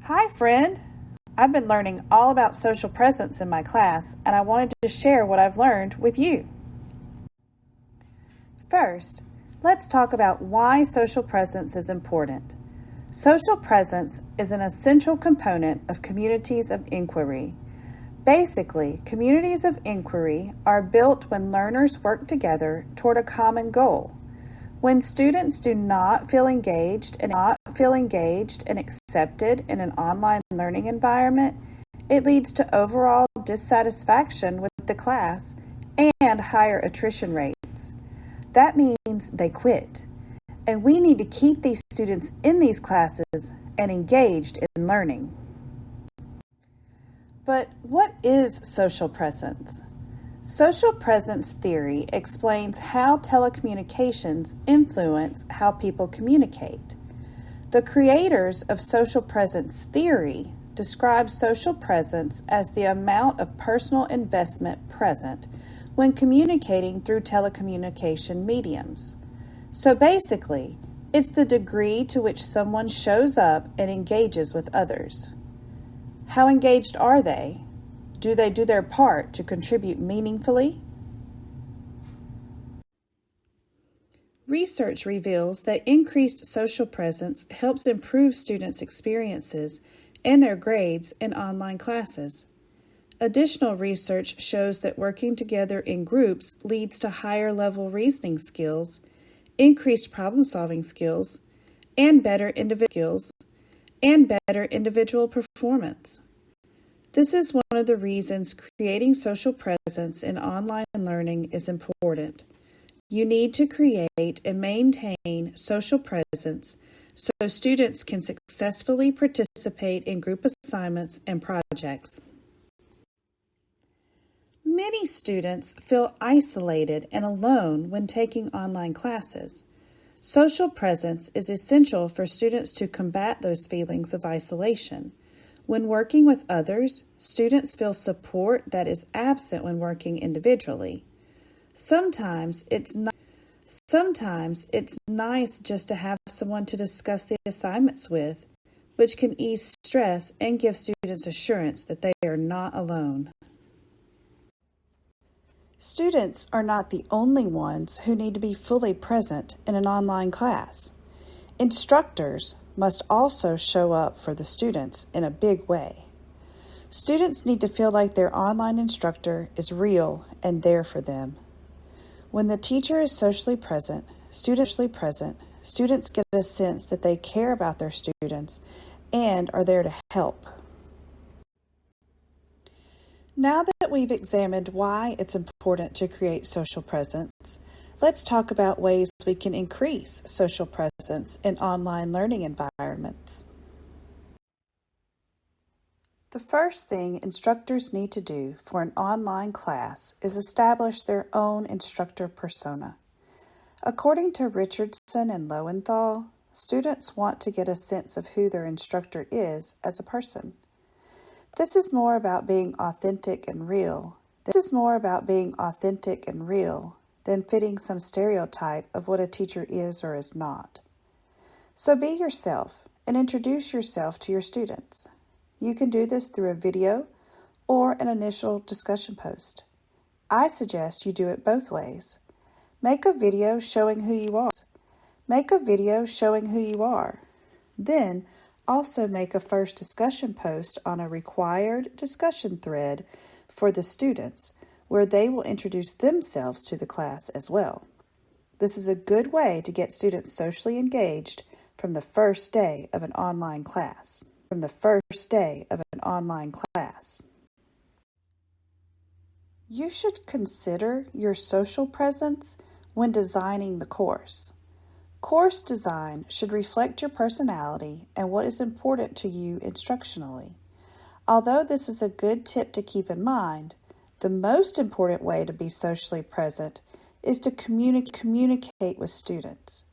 Hi, friend. I've been learning all about social presence in my class, and I wanted to share what I've learned with you. First, let's talk about why social presence is important. Social presence is an essential component of communities of inquiry. Basically, communities of inquiry are built when learners work together toward a common goal. When students do not feel engaged and accepted in an online learning environment, it leads to overall dissatisfaction with the class and higher attrition rates. That means they quit. And we need to keep these students in these classes and engaged in learning. But what is social presence? Social presence theory explains how telecommunications influence how people communicate. The creators of social presence theory describe social presence as the amount of personal investment present when communicating through telecommunication mediums. So basically, it's the degree to which someone shows up and engages with others. How engaged are they? Do they do their part to contribute meaningfully? Research reveals that increased social presence helps improve students' experiences and their grades in online classes. Additional research shows that working together in groups leads to higher level reasoning skills, increased problem-solving skills, and better individual performance. This is one of the reasons creating social presence in online learning is important. You need to create and maintain social presence so students can successfully participate in group assignments and projects. Many students feel isolated and alone when taking online classes. Social presence is essential for students to combat those feelings of isolation. When working with others, students feel support that is absent when working individually. Sometimes it's nice just to have someone to discuss the assignments with, which can ease stress and give students assurance that they are not alone. Students are not the only ones who need to be fully present in an online class. Instructors must also show up for the students in a big way. Students need to feel like their online instructor is real and there for them. When the teacher is socially present, students get a sense that they care about their students and are there to help. Now that we've examined why it's important to create social presence, let's talk about ways we can increase social presence in online learning environments. The first thing instructors need to do for an online class is establish their own instructor persona. According to Richardson and Lowenthal, students want to get a sense of who their instructor is as a person. This is more about being authentic and real than fitting some stereotype of what a teacher is or is not. So be yourself and introduce yourself to your students. You can do this through a video or an initial discussion post. I suggest you do it both ways. Make a video showing who you are. Then also make a first discussion post on a required discussion thread for the students where they will introduce themselves to the class as well. This is a good way to get students socially engaged from the first day of an online class. You should consider your social presence when designing the course. Course design should reflect your personality and what is important to you instructionally. Although this is a good tip to keep in mind, the most important way to be socially present is to communicate with students.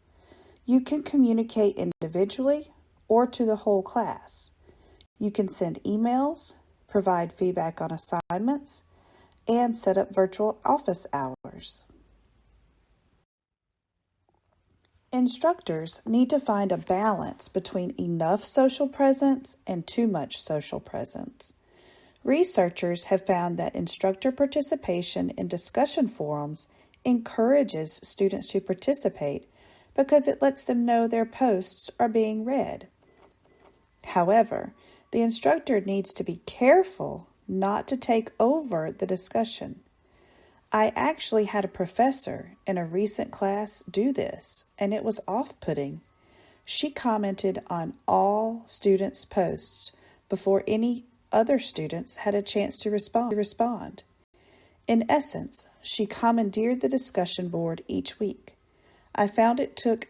You can communicate individually or to the whole class. You can send emails, provide feedback on assignments, and set up virtual office hours. Instructors need to find a balance between enough social presence and too much social presence. Researchers have found that instructor participation in discussion forums encourages students to participate because it lets them know their posts are being read. However, the instructor needs to be careful not to take over the discussion. I actually had a professor in a recent class do this, and it was off-putting. She commented on all students' posts before any other students had a chance to respond. In essence, she commandeered the discussion board each week. I found it took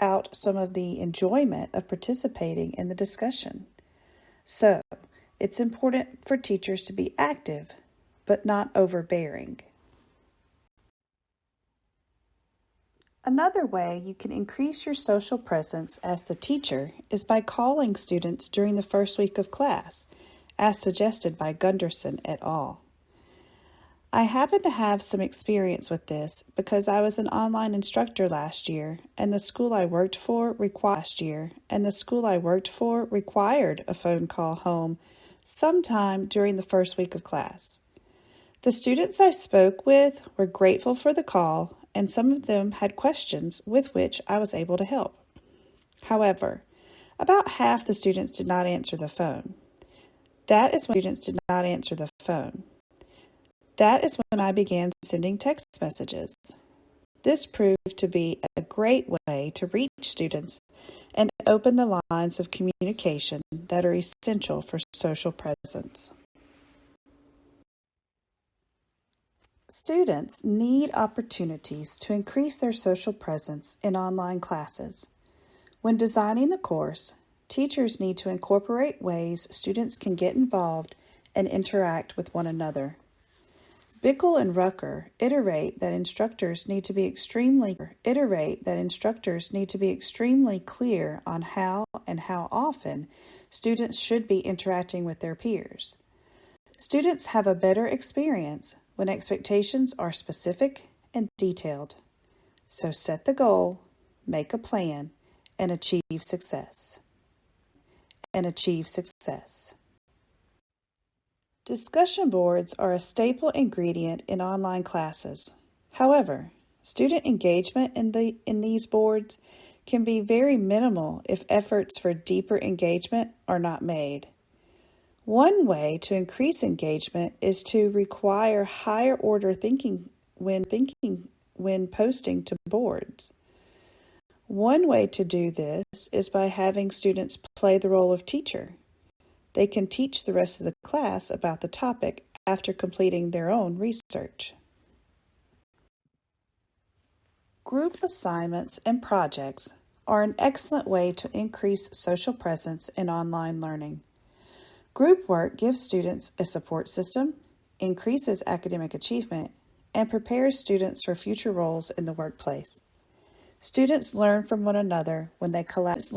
out some of the enjoyment of participating in the discussion. So, it's important for teachers to be active, but not overbearing. Another way you can increase your social presence as the teacher is by calling students during the first week of class, as suggested by Gunderson et al. I happen to have some experience with this because I was an online instructor last year, and the school I worked for required a phone call home sometime during the first week of class. The students I spoke with were grateful for the call, and some of them had questions with which I was able to help. However, about half the students did not answer the phone. That is when I began sending text messages. This proved to be a great way to reach students and open the lines of communication that are essential for social presence. Students need opportunities to increase their social presence in online classes. When designing the course, teachers need to incorporate ways students can get involved and interact with one another. Bickel and Rucker iterate that instructors need to be extremely clear on how and how often students should be interacting with their peers. Students have a better experience when expectations are specific and detailed. So set the goal, make a plan, and achieve success. Discussion boards are a staple ingredient in online classes. However, student engagement in these boards can be very minimal if efforts for deeper engagement are not made. One way to increase engagement is to require higher order thinking when posting to boards. One way to do this is by having students play the role of teacher. They can teach the rest of the class about the topic after completing their own research. Group assignments and projects are an excellent way to increase social presence in online learning. Group work gives students a support system, increases academic achievement, and prepares students for future roles in the workplace. Students learn from one another when they collaborate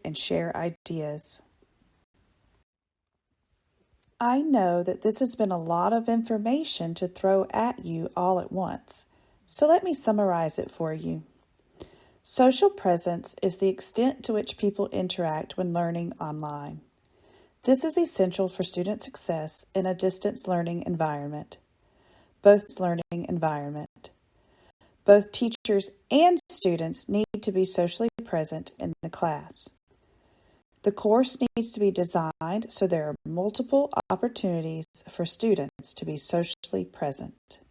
and share ideas. I know that this has been a lot of information to throw at you all at once, so let me summarize it for you. Social presence is the extent to which people interact when learning online. This is essential for student success in a distance learning environment. Both teachers and students need to be socially present in the class. The course needs to be designed so there are multiple opportunities for students to be socially present.